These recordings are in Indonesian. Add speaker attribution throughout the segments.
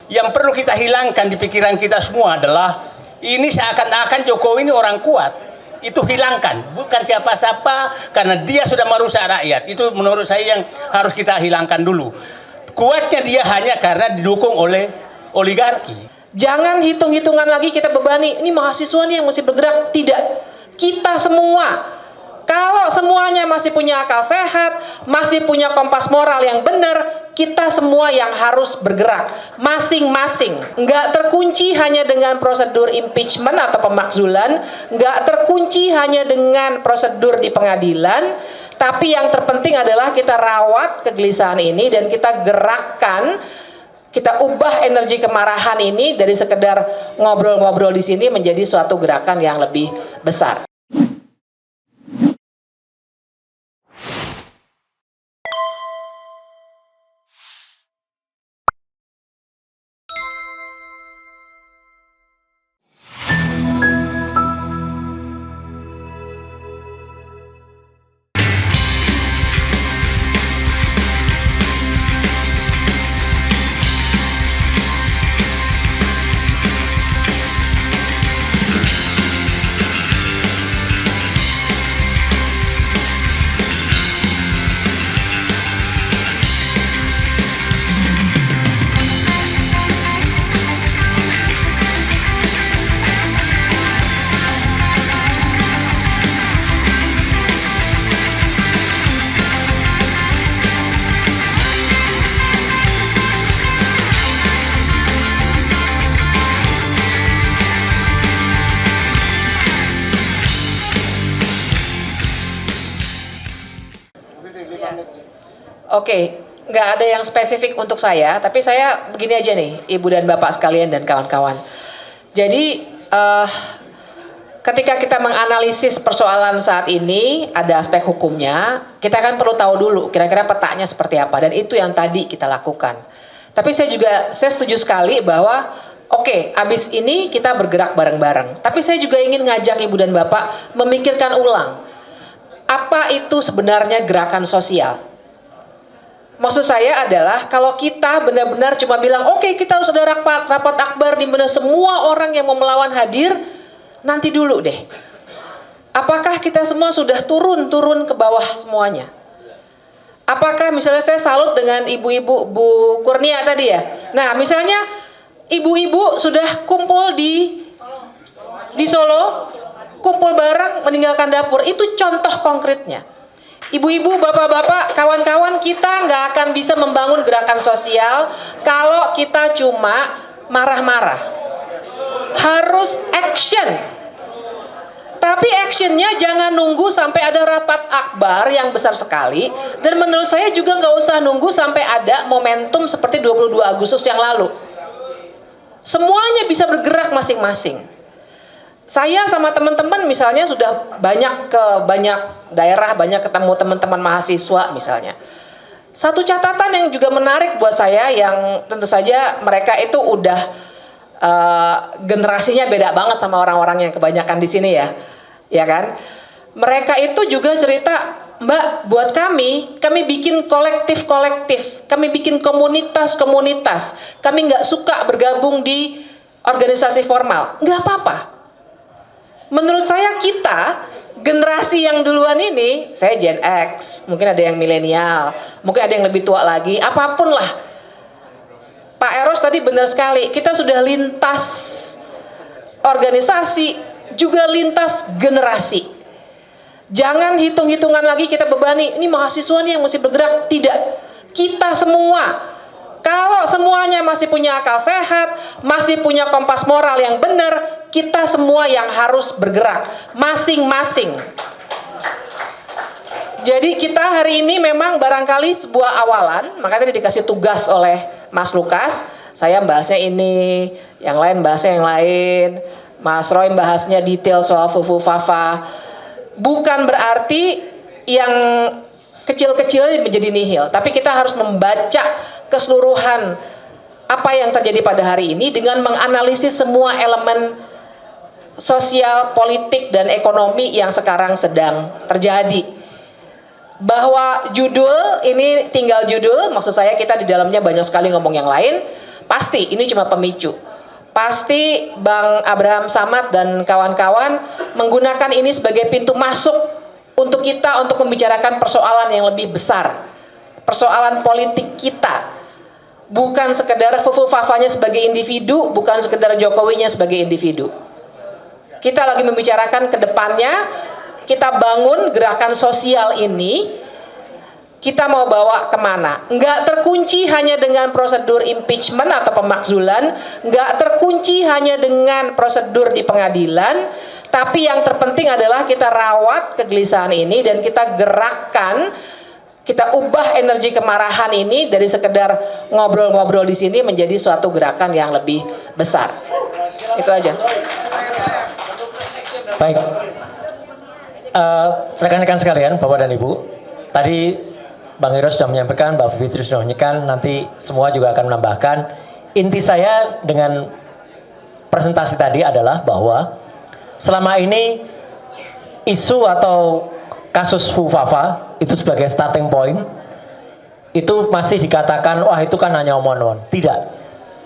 Speaker 1: Yang perlu kita hilangkan di pikiran kita semua adalah ini seakan-akan Jokowi ini orang kuat. Itu hilangkan, bukan siapa-siapa, karena dia sudah merusak rakyat. Itu menurut saya yang harus kita hilangkan dulu. Kuatnya dia hanya karena didukung oleh oligarki.
Speaker 2: Jangan hitung-hitungan lagi kita bebani, ini mahasiswa nih yang mesti bergerak. Tidak, kita semua. Kalau semuanya masih punya akal sehat, masih punya kompas moral yang benar, kita semua yang harus bergerak masing-masing. Nggak terkunci hanya dengan prosedur impeachment atau pemakzulan, nggak terkunci hanya dengan prosedur di pengadilan, tapi yang terpenting adalah kita rawat kegelisahan ini dan kita gerakkan, kita ubah energi kemarahan ini dari sekedar ngobrol-ngobrol di sini menjadi suatu gerakan yang lebih besar. Oke, nggak ada yang spesifik untuk saya, tapi saya begini aja nih, Ibu dan Bapak sekalian dan kawan-kawan. Jadi, ketika kita menganalisis persoalan saat ini, ada aspek hukumnya, kita kan perlu tahu dulu kira-kira petanya seperti apa, dan itu yang tadi kita lakukan. Tapi saya setuju sekali bahwa, oke, abis ini kita bergerak bareng-bareng. Tapi saya juga ingin ngajak Ibu dan Bapak memikirkan ulang, apa itu sebenarnya gerakan sosial? Maksud saya adalah kalau kita benar-benar cuma bilang oke, kita harus ada rapat akbar di mana semua orang yang mau melawan hadir, nanti dulu deh. Apakah kita semua sudah turun ke bawah semuanya? Apakah misalnya saya salut dengan ibu-ibu Bu Kurnia tadi ya. Nah, misalnya ibu-ibu sudah kumpul di Solo, kumpul bareng meninggalkan dapur, itu contoh konkretnya. Ibu-ibu, bapak-bapak, kawan-kawan, kita nggak akan bisa membangun gerakan sosial kalau kita cuma marah-marah. Harus action. Tapi actionnya jangan nunggu sampai ada rapat akbar yang besar sekali. Dan menurut saya juga nggak usah nunggu sampai ada momentum seperti 22 Agustus yang lalu. Semuanya bisa bergerak masing-masing. Saya sama teman-teman misalnya sudah banyak daerah, banyak ketemu teman-teman mahasiswa misalnya. Satu catatan yang juga menarik buat saya yang tentu saja mereka itu udah generasinya beda banget sama orang-orang yang kebanyakan di sini ya kan? Mereka itu juga cerita, Mbak, buat kami bikin kolektif, kami bikin komunitas, kami nggak suka bergabung di organisasi formal, nggak apa-apa. Menurut saya kita, generasi yang duluan ini, saya Gen X, mungkin ada yang milenial, mungkin ada yang lebih tua lagi, apapun lah. Pak Eros tadi benar sekali, kita sudah lintas organisasi, juga lintas generasi. Jangan hitung-hitungan lagi kita bebani, ini mahasiswa nih yang mesti bergerak. Tidak, kita semua. Kalau semuanya masih punya akal sehat, masih punya kompas moral yang benar, kita semua yang harus bergerak masing-masing. Jadi kita hari ini memang barangkali sebuah awalan, makanya dikasih tugas oleh Mas Lukas. Saya bahasnya ini, yang lain bahasnya yang lain. Mas Roy bahasnya detail soal Fufu Fafa. Bukan berarti yang kecil-kecil menjadi nihil, tapi kita harus membaca keseluruhan apa yang terjadi pada hari ini dengan menganalisis semua elemen sosial, politik, dan ekonomi yang sekarang sedang terjadi. Bahwa judul ini tinggal judul, maksud saya kita di dalamnya banyak sekali ngomong yang lain. Pasti ini cuma pemicu. Pasti Bang Abraham Samad dan kawan-kawan menggunakan ini sebagai pintu masuk untuk kita untuk membicarakan persoalan yang lebih besar. Persoalan politik kita. Bukan sekedar fufu-fafanya sebagai individu, bukan sekedar Jokowinya sebagai individu. Kita lagi membicarakan ke depannya, kita bangun gerakan sosial ini, kita mau bawa kemana? Nggak terkunci hanya dengan prosedur impeachment atau pemakzulan, nggak terkunci hanya dengan prosedur di pengadilan, tapi yang terpenting adalah kita rawat kegelisahan ini dan kita gerakkan, kita ubah energi kemarahan ini dari sekedar ngobrol-ngobrol di sini menjadi suatu gerakan yang lebih besar. Itu aja.
Speaker 3: Baik, rekan-rekan sekalian, Bapak dan Ibu, tadi Bang Heros sudah menyampaikan, Mbak Fitri sudah menyampaikan, nanti semua juga akan menambahkan. Inti saya dengan presentasi tadi adalah bahwa selama ini isu atau kasus Fufafa itu sebagai starting point itu masih dikatakan, wah itu kan hanya omong-omong. Tidak.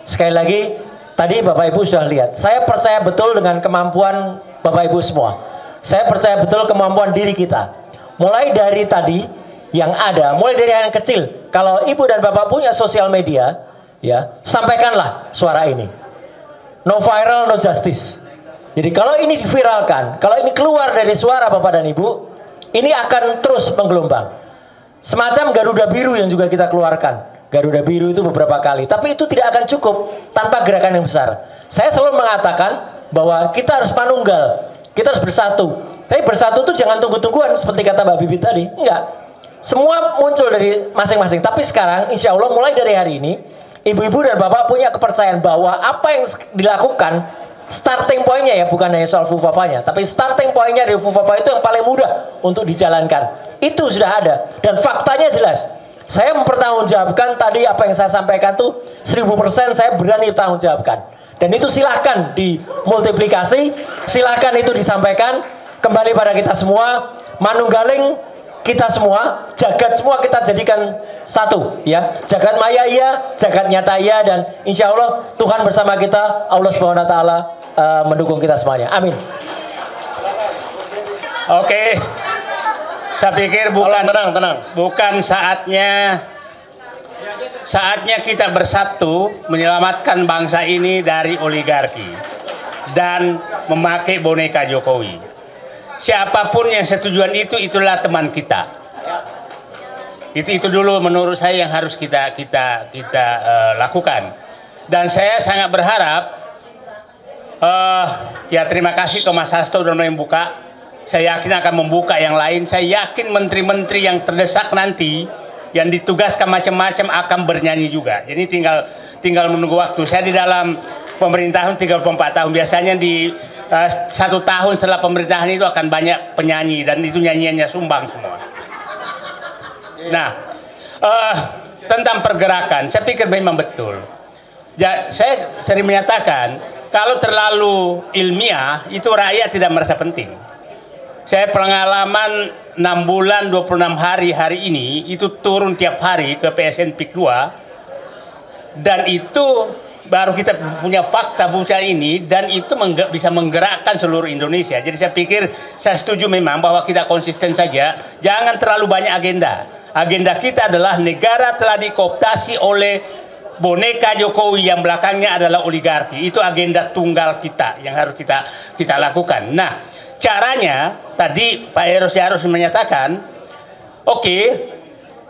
Speaker 3: Sekali lagi, tadi Bapak Ibu sudah lihat, saya percaya betul dengan kemampuan Bapak Ibu semua. Saya percaya betul kemampuan diri kita. Mulai dari tadi yang ada, mulai dari yang kecil. Kalau Ibu dan Bapak punya sosial media, ya, sampaikanlah suara ini. No viral, no justice. Jadi kalau ini diviralkan, kalau ini keluar dari suara Bapak dan Ibu, ini akan terus menggelombang. Semacam Garuda Biru yang juga kita keluarkan. Garuda Biru itu beberapa kali, tapi itu tidak akan cukup tanpa gerakan yang besar. Saya selalu mengatakan bahwa kita harus manunggal, kita harus bersatu. Tapi bersatu itu jangan tunggu-tungguan seperti kata Mbak Bibi tadi. Enggak. Semua muncul dari masing-masing. Tapi sekarang insya Allah mulai dari hari ini, ibu-ibu dan bapak punya kepercayaan bahwa apa yang dilakukan, starting pointnya ya, bukan hanya soal Fufafanya, tapi starting pointnya dari Fufafa itu yang paling mudah untuk dijalankan. Itu sudah ada. Dan faktanya jelas. Saya mempertanggungjawabkan tadi apa yang saya sampaikan tuh 1000% saya berani bertanggungjawabkan. Dan itu silahkan dimultiplikasi, silahkan itu disampaikan kembali pada kita semua, manunggaling kita semua, jagat semua kita jadikan satu, ya. Jagat maya iya, jagat nyata iya, dan insya Allah Tuhan bersama kita, Allah Subhanahu Wa Taala mendukung kita semuanya. Amin.
Speaker 1: Oke, saya pikir bukan saatnya kita bersatu menyelamatkan bangsa ini dari oligarki dan memakai boneka Jokowi. Siapapun yang setujuan itu, itulah teman kita. Itu dulu menurut saya yang harus kita lakukan. Dan saya sangat berharap, ya terima kasih ke Mas Hasto sudah membuka. Saya yakin akan membuka yang lain. Saya yakin menteri-menteri yang terdesak nanti, yang ditugaskan macam-macam akan bernyanyi juga. Jadi tinggal menunggu waktu. Saya di dalam pemerintahan 34 tahun. Biasanya di 1 tahun setelah pemerintahan itu akan banyak penyanyi, dan itu nyanyiannya sumbang semua. Nah, tentang pergerakan, saya pikir memang betul. Saya sering menyatakan, kalau terlalu ilmiah, itu rakyat tidak merasa penting. Saya pengalaman 6 bulan 26 hari ini, itu turun tiap hari ke PSN PIK 2, dan itu baru kita punya fakta bukan ini, dan itu bisa menggerakkan seluruh Indonesia. Jadi saya pikir, saya setuju memang bahwa kita konsisten saja, jangan terlalu banyak agenda. Agenda kita adalah negara telah dikooptasi oleh boneka Jokowi yang belakangnya adalah oligarki. Itu agenda tunggal kita yang harus kita lakukan. Nah, caranya tadi Pak Heros menyatakan, oke,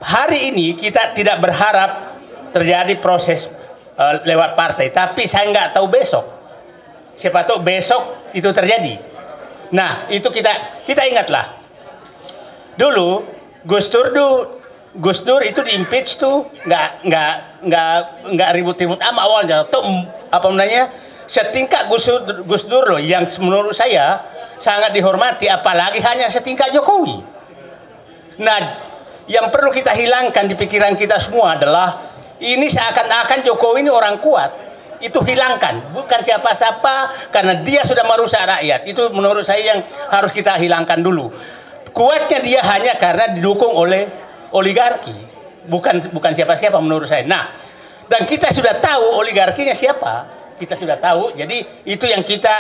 Speaker 1: hari ini kita tidak berharap terjadi proses lewat partai, tapi saya nggak tahu besok. Siapa tahu besok itu terjadi. Nah, itu kita ingatlah. Dulu Gus Dur itu diimpeach tuh nggak ribut-ribut awalnya. Tuh apa namanya? Setingkat Gus Dur loh, yang menurut saya sangat dihormati, apalagi hanya setingkat Jokowi. Nah, yang perlu kita hilangkan di pikiran kita semua adalah ini seakan-akan Jokowi ini orang kuat. Itu hilangkan, bukan siapa-siapa, karena dia sudah merusak rakyat. Itu menurut saya yang harus kita hilangkan dulu. Kuatnya dia hanya karena didukung oleh oligarki, bukan siapa-siapa menurut saya. Nah, Dan kita sudah tahu oligarkinya siapa. Kita sudah tahu. Jadi itu yang kita,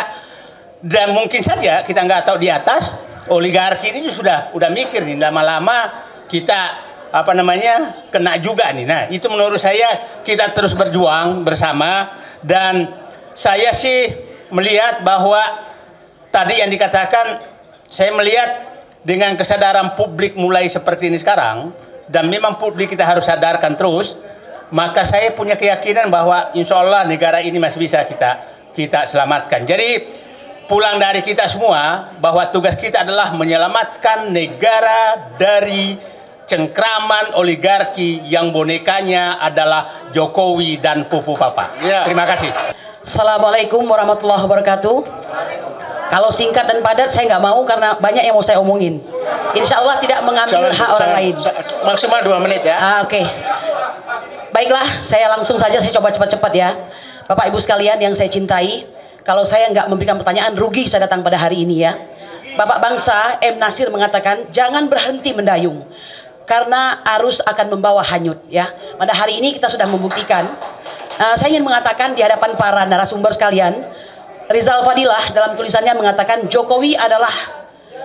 Speaker 1: dan mungkin saja kita nggak tahu di atas oligarki ini sudah mikir nih, lama-lama kita kena juga nih. Nah, itu menurut saya kita terus berjuang bersama. Dan saya sih melihat bahwa tadi yang dikatakan, saya melihat dengan kesadaran publik mulai seperti ini sekarang, dan memang publik kita harus sadarkan terus, maka saya punya keyakinan bahwa insya Allah negara ini masih bisa kita selamatkan. Jadi pulang dari kita semua bahwa tugas kita adalah menyelamatkan negara dari cengkraman oligarki yang bonekanya adalah Jokowi dan Fufu Papa. Ya. Terima kasih.
Speaker 4: Assalamualaikum warahmatullahi wabarakatuh. Kalau singkat dan padat saya nggak mau karena banyak yang mau saya omongin. Insya Allah tidak mengambil hak orang lain.
Speaker 1: Maksimal 2 menit ya.
Speaker 4: Oke. Baiklah, saya langsung saja, saya coba cepat-cepat ya. Bapak Ibu sekalian yang saya cintai, kalau saya nggak memberikan pertanyaan, rugi saya datang pada hari ini ya. Bapak bangsa M. Nasir mengatakan, jangan berhenti mendayung, karena arus akan membawa hanyut ya. Pada hari ini kita sudah membuktikan. Saya ingin mengatakan di hadapan para narasumber sekalian, Rizal Fadilah dalam tulisannya mengatakan Jokowi adalah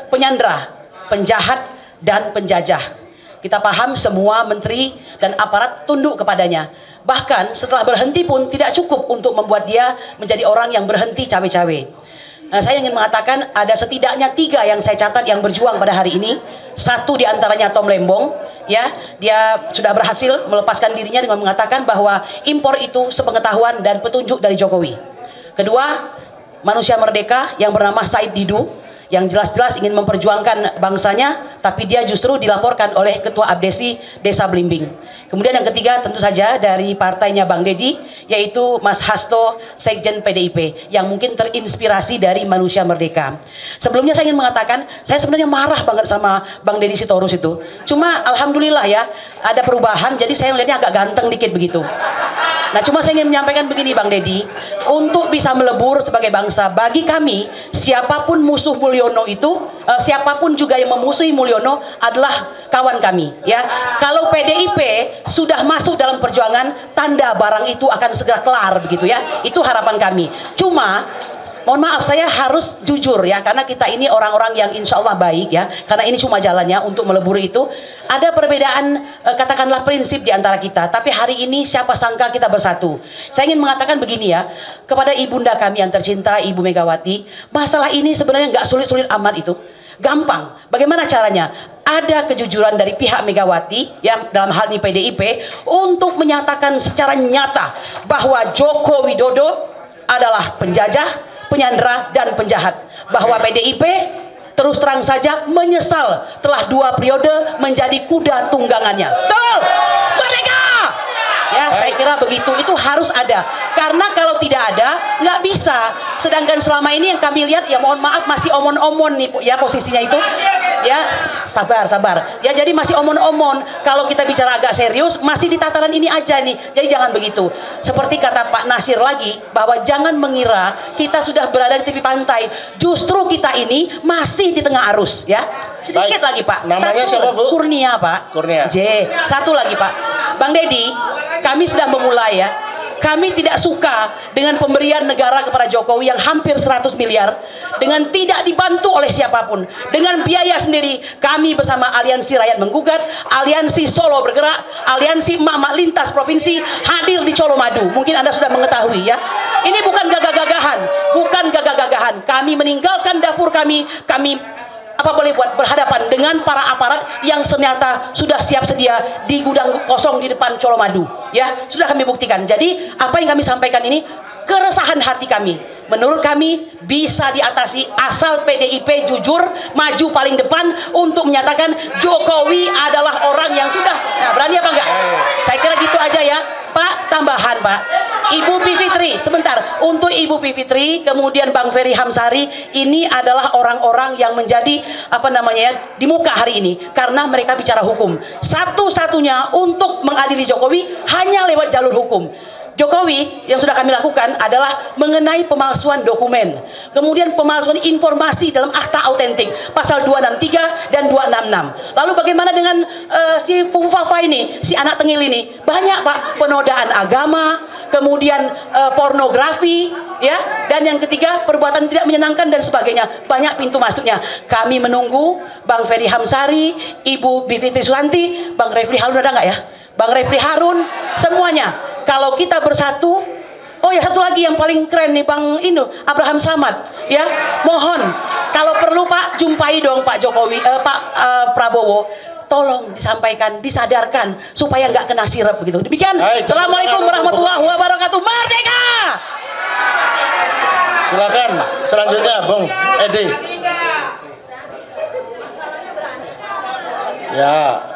Speaker 4: penyandra, penjahat, dan penjajah. Kita paham semua menteri dan aparat tunduk kepadanya. Bahkan setelah berhenti pun tidak cukup untuk membuat dia menjadi orang yang berhenti cawe-cawe. Saya ingin mengatakan ada setidaknya 3 yang saya catat yang berjuang pada hari ini. 1 diantaranya Tom Lembong, ya, dia sudah berhasil melepaskan dirinya dengan mengatakan bahwa impor itu sepengetahuan dan petunjuk dari Jokowi. Kedua, manusia merdeka yang bernama Said Didu, yang jelas-jelas ingin memperjuangkan bangsanya, tapi dia justru dilaporkan oleh Ketua Abdesi Desa Blimbing. Kemudian yang ketiga tentu saja dari partainya Bang Deddy, yaitu Mas Hasto, Sekjen PDIP, yang mungkin terinspirasi dari manusia merdeka. Sebelumnya saya ingin mengatakan, saya sebenarnya marah banget sama Bang Deddy Sitorus itu. Cuma alhamdulillah ya, ada perubahan, jadi saya melihatnya agak ganteng dikit begitu. Nah, cuma saya ingin menyampaikan begini Bang Deddy, untuk bisa melebur sebagai bangsa, bagi kami siapapun musuh Mulyono itu, siapapun juga yang memusuhi Mulyono adalah kawan kami ya. Kalau PDIP sudah masuk dalam perjuangan, tanda barang itu akan segera kelar begitu ya. Itu harapan kami. Cuma mohon maaf, saya harus jujur ya, karena kita ini orang-orang yang insya Allah baik ya, karena ini cuma jalannya untuk melebur itu. Ada perbedaan katakanlah prinsip di antara kita, tapi hari ini siapa sangka kita bersatu. Saya ingin mengatakan begini ya, kepada ibunda kami yang tercinta Ibu Megawati, masalah ini sebenarnya nggak sulit-sulit amat itu. Gampang. Bagaimana caranya? Ada kejujuran dari pihak Megawati yang dalam hal ini PDIP untuk menyatakan secara nyata bahwa Joko Widodo adalah penjajah, penyandera, dan penjahat. Bahwa PDIP terus terang saja menyesal telah 2 periode menjadi kuda tunggangannya. Betul! Merdeka! Ya, saya kira begitu. Itu harus ada. Karena kalau tidak ada, nggak bisa. Sedangkan selama ini yang kami lihat, ya mohon maaf, masih omon-omon nih ya posisinya itu. Ya, sabar. Ya, jadi masih omon-omon. Kalau kita bicara agak serius, masih di tataran ini aja nih. Jadi jangan begitu. Seperti kata Pak Nasir lagi, bahwa jangan mengira kita sudah berada di tepi pantai. Justru kita ini masih di tengah arus ya. Sedikit lagi Pak.
Speaker 1: Namanya siapa Bu?
Speaker 4: Kurnia Pak.
Speaker 1: Kurnia.
Speaker 4: J. Satu lagi Pak. Bang Deddy, kami sudah memulai ya. Kami tidak suka dengan pemberian negara kepada Jokowi yang hampir 100 miliar dengan tidak dibantu oleh siapapun, dengan biaya sendiri. Kami bersama Aliansi Rakyat Menggugat, Aliansi Solo Bergerak, Aliansi Emak-Emak Lintas Provinsi hadir di Colomadu. Mungkin Anda sudah mengetahui ya. Ini bukan gagah-gagahan, Kami meninggalkan dapur kami apa boleh buat berhadapan dengan para aparat yang ternyata sudah siap sedia di gudang kosong di depan Colomadu ya, sudah kami buktikan. Jadi apa yang kami sampaikan ini keresahan hati kami, menurut kami bisa diatasi asal PDIP jujur maju paling depan untuk menyatakan Jokowi adalah orang yang sudah, nah berani apa enggak? Saya kira gitu aja ya Pak. Tambahan Pak, Ibu Bivitri sebentar, untuk Ibu Bivitri kemudian Bang Ferry Hamsari, ini adalah orang-orang yang menjadi apa namanya di muka hari ini karena mereka bicara hukum. Satu-satunya untuk mengadili Jokowi hanya lewat jalur hukum. Jokowi yang sudah kami lakukan adalah mengenai pemalsuan dokumen, kemudian pemalsuan informasi dalam akta autentik pasal 263 dan 266. Lalu bagaimana dengan si Fufu Fafa ini, si anak tengil ini? Banyak Pak, penodaan agama, kemudian pornografi, ya, dan yang ketiga perbuatan tidak menyenangkan dan sebagainya. Banyak pintu masuknya. Kami menunggu Bang Ferry Hamsari, Ibu Bivitri Susanti, Bang Refli Harun ada nggak ya? Bang Refli Harun, semuanya. Kalau kita bersatu, oh ya satu lagi yang paling keren nih Bang Abraham Samad, ya. Mohon kalau perlu Pak jumpai dong Pak Jokowi, Pak Prabowo. Tolong disampaikan, disadarkan supaya nggak kena sirep begitu. Demikian. Assalamualaikum warahmatullahi wabarakatuh. Merdeka!
Speaker 1: Silakan selanjutnya Bung Edi. Ya.